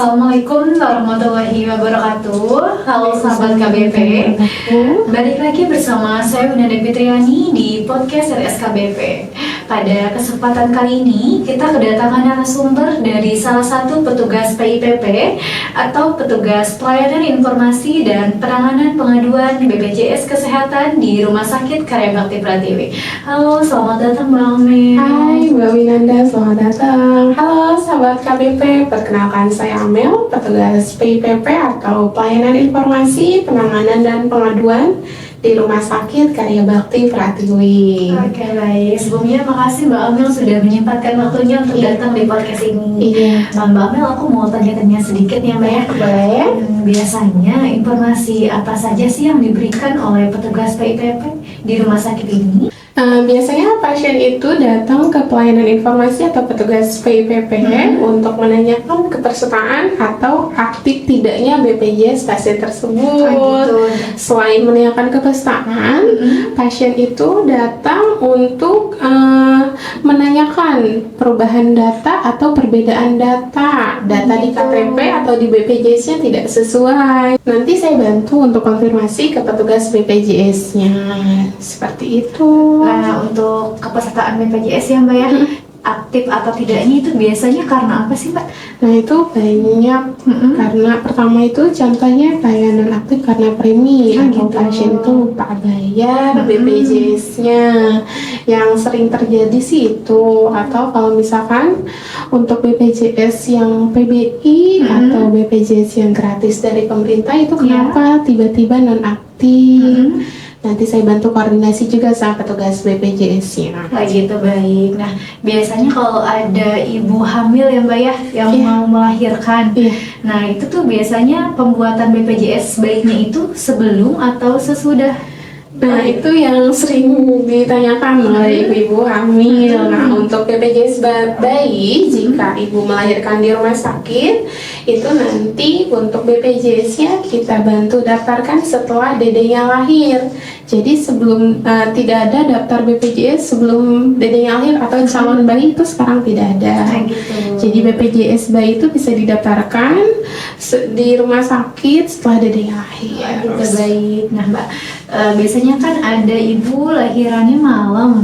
Assalamualaikum warahmatullahi wabarakatuh. Halo sahabat KBP, balik lagi bersama saya Winanda Fitriani di podcast RSKBP. Pada kesempatan kali ini kita kedatangan narasumber dari salah satu petugas PIPP atau petugas pelayanan informasi dan penanganan pengaduan BPJS Kesehatan di Rumah Sakit Karya Bakti Pratiwi. Halo, selamat datang Mbak Amel. Hai Mbak Winanda, selamat datang. Halo sahabat KBP, perkenalkan saya Amel, petugas PIPP atau Pelayanan Informasi, Penanganan dan Pengaduan di Rumah Sakit Karya Bakti Pratiwi. Oke, baik. Sebelumnya makasih Mbak Amel sudah menyempatkan waktunya untuk datang di podcast ini. Iya. Nah, Mbak Amel, aku mau tanya-tanya sedikit ya Mbak ya. Boleh. Biasanya informasi apa saja sih yang diberikan oleh petugas PIPP di rumah sakit ini? Biasanya pasien itu datang ke pelayanan informasi atau petugas PIPP untuk menanyakan kepesertaan atau aktif tidaknya BPJS pasien tersebut. Gitu. Selain menanyakan kepesertaan, pasien itu datang untuk menanyakan perubahan data atau perbedaan data di KTP atau di BPJS-nya tidak sesuai. Nanti saya bantu untuk konfirmasi ke petugas BPJS-nya. Seperti itu. Nah, untuk kepesertaan BPJS ya Mbak ya, aktif atau tidaknya itu biasanya karena apa sih Mbak? Nah itu banyak karena pertama itu contohnya pelayanan aktif karena premi atau gitu. pasien itu lupa bayar BPJS-nya. Yang sering terjadi sih itu, atau kalau misalkan untuk BPJS yang PBI atau BPJS yang gratis dari pemerintah itu kenapa tiba-tiba non-aktif. Nanti saya bantu koordinasi juga sama petugas BPJS-nya. Nah, gitu, baik. Nah, biasanya kalau ada ibu hamil ya Mbak ya, yang mau melahirkan. Nah, itu tuh biasanya pembuatan BPJS bayinya itu sebelum atau sesudah? Nah, itu yang sering ditanyakan oleh ibu-ibu hamil. Nah, untuk BPJS bayi, jika ibu melahirkan di rumah sakit, itu nanti untuk BPJS-nya kita bantu daftarkan setelah dedenya lahir. Jadi sebelum tidak ada daftar BPJS sebelum dedenya lahir atau calon bayi itu sekarang tidak ada. Gitu. Jadi BPJS bayi itu bisa didaftarkan di rumah sakit setelah dedenya lahir. Gitu, baik. Nah Mbak, biasanya kan ada ibu lahirannya malam,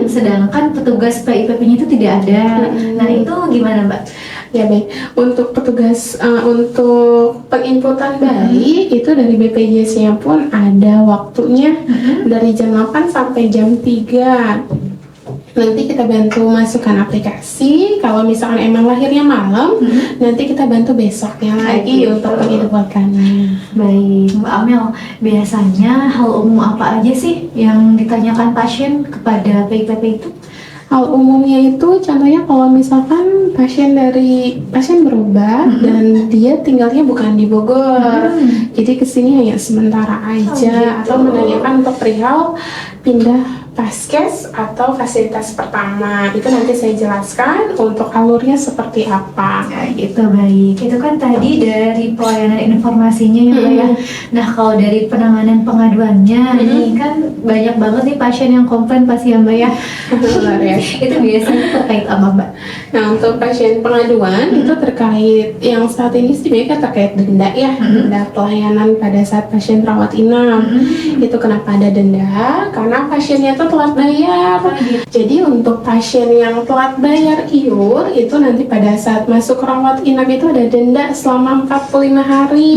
sedangkan petugas PIPP-nya itu tidak ada. Nah itu gimana Mbak? Ya baik, untuk petugas untuk penginputan bayi itu dari BPJS-nya pun ada waktunya dari jam 8 sampai jam 3. Nanti kita bantu masukkan aplikasi. Kalau misalkan emang lahirnya malam, nanti kita bantu besoknya lagi untuk penginputannya. Baik, Mbak Amel, biasanya hal umum apa aja sih yang ditanyakan pasien kepada PIPP itu? Hal umumnya itu contohnya kalau misalkan pasien berubah dan dia tinggalnya bukan di Bogor, jadi kesini hanya sementara aja, atau menanyakan untuk perihal pindah paskes atau fasilitas pertama, itu nanti saya jelaskan untuk alurnya seperti apa. Nah, gitu, baik. Itu kan tadi dari pelayanan informasinya ya Mbak ya. Nah, kalau dari penanganan pengaduannya, ini kan banyak banget nih pasien yang komplain pasti ya Mbak ya. Itu biasanya terkait apa Mbak? Nah, untuk pasien pengaduan itu terkait yang saat ini sih mereka terkait denda ya, denda pelayanan pada saat pasien rawat inap. Itu kenapa ada denda? Karena pasiennya itu telat bayar. Jadi untuk pasien yang telat bayar iur itu nanti pada saat masuk rawat inap itu ada denda selama 45 hari.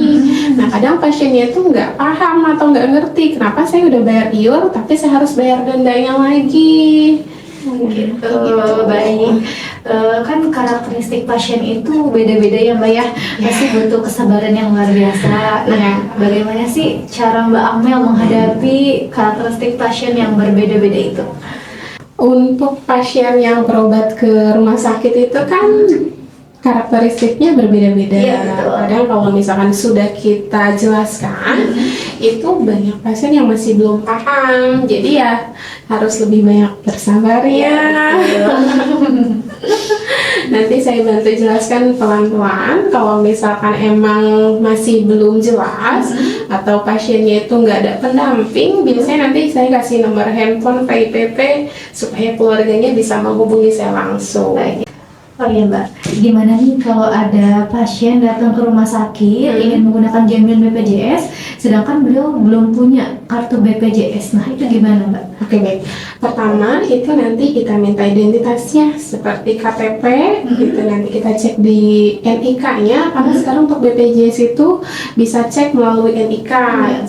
Nah, kadang pasiennya itu nggak paham atau nggak ngerti kenapa saya udah bayar iur tapi saya harus bayar dendanya lagi. Gitu, baik. Kan karakteristik pasien itu beda-beda ya Mbak ya, pasti butuh kesabaran yang luar biasa. Nah, bagaimana sih cara Mbak Amel menghadapi karakteristik pasien yang berbeda-beda itu? Untuk pasien yang berobat ke rumah sakit itu kan karakteristiknya berbeda-beda. Kadang kalau misalkan sudah kita jelaskan, itu banyak pasien yang masih belum paham. Jadi ya harus lebih banyak bersabar ya. Nanti saya bantu jelaskan pelan-pelan. Kalau misalkan emang masih belum jelas atau pasiennya itu nggak ada pendamping, biasanya nanti saya kasih nomor handphone PIPP supaya keluarganya bisa menghubungi saya langsung. Oh iya Mbak, gimana nih kalau ada pasien datang ke rumah sakit ingin menggunakan jaminan BPJS, sedangkan beliau belum punya kartu BPJS, nah itu gimana Mbak? Oke, baik. Pertama itu nanti kita minta identitasnya seperti KTP, itu nanti kita cek di NIK-nya, karena sekarang untuk BPJS itu bisa cek melalui NIK.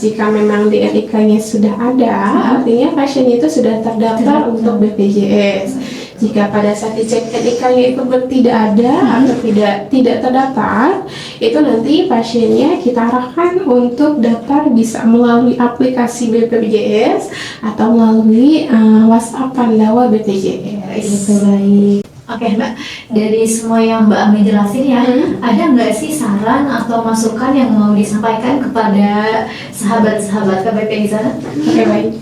Jika memang di NIK-nya sudah ada, artinya pasien itu sudah terdaftar untuk BPJS. Jika pada saat dicek NIK-nya itu tidak ada atau tidak terdaftar, itu nanti pasiennya kita arahkan untuk daftar bisa melalui aplikasi BPJS atau melalui WhatsApp Pandawa BPJS. Itu baik. Oke Mbak, dari semua yang Mbak Ami jelasin ya, ada nggak sih saran atau masukan yang mau disampaikan kepada sahabat-sahabat KBP di sana? Oke, baik.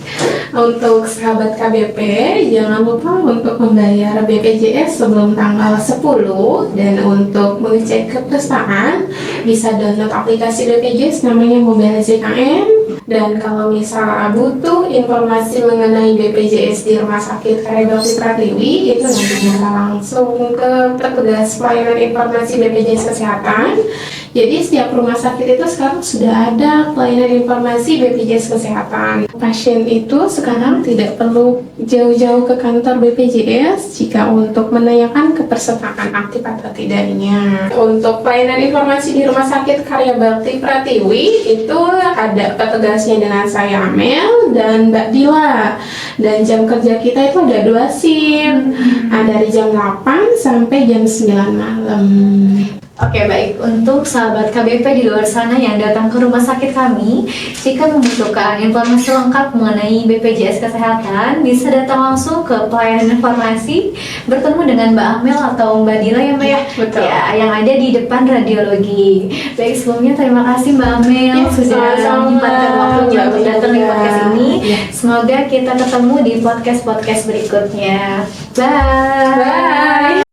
Untuk sahabat KBP, jangan lupa untuk membayar BPJS sebelum tanggal 10, dan untuk mengecek kepesertaan bisa download aplikasi BPJS namanya Mobile JKN. Dan kalau misal butuh informasi mengenai BPJS di Rumah Sakit Karya Bakti Pratiwi, itu nanti bisa langsung ke petugas pelayanan informasi BPJS Kesehatan. Jadi setiap rumah sakit itu sekarang sudah ada pelayanan informasi BPJS Kesehatan. Pasien itu sekarang tidak perlu jauh-jauh ke kantor BPJS jika untuk menanyakan kepesertaan aktif atau tidaknya. Untuk pelayanan informasi di Rumah Sakit Karya Bakti Pratiwi itu ada petugasnya dengan saya Amel dan Mbak Dila. Dan jam kerja kita itu ada 2 shift, dari jam 8 sampai jam 9 malam. Oke baik, untuk sahabat KBP di luar sana yang datang ke rumah sakit kami, jika membutuhkan informasi lengkap mengenai BPJS Kesehatan, bisa datang langsung ke pelayanan informasi, bertemu dengan Mbak Amel atau Mbak Dila ya Mbak ya? Betul. Ya, yang ada di depan radiologi. Baik, sebelumnya terima kasih Mbak Amel sudah menyempatkan waktunya untuk datang di podcast ini. Semoga kita ketemu di podcast-podcast berikutnya. Bye! Bye!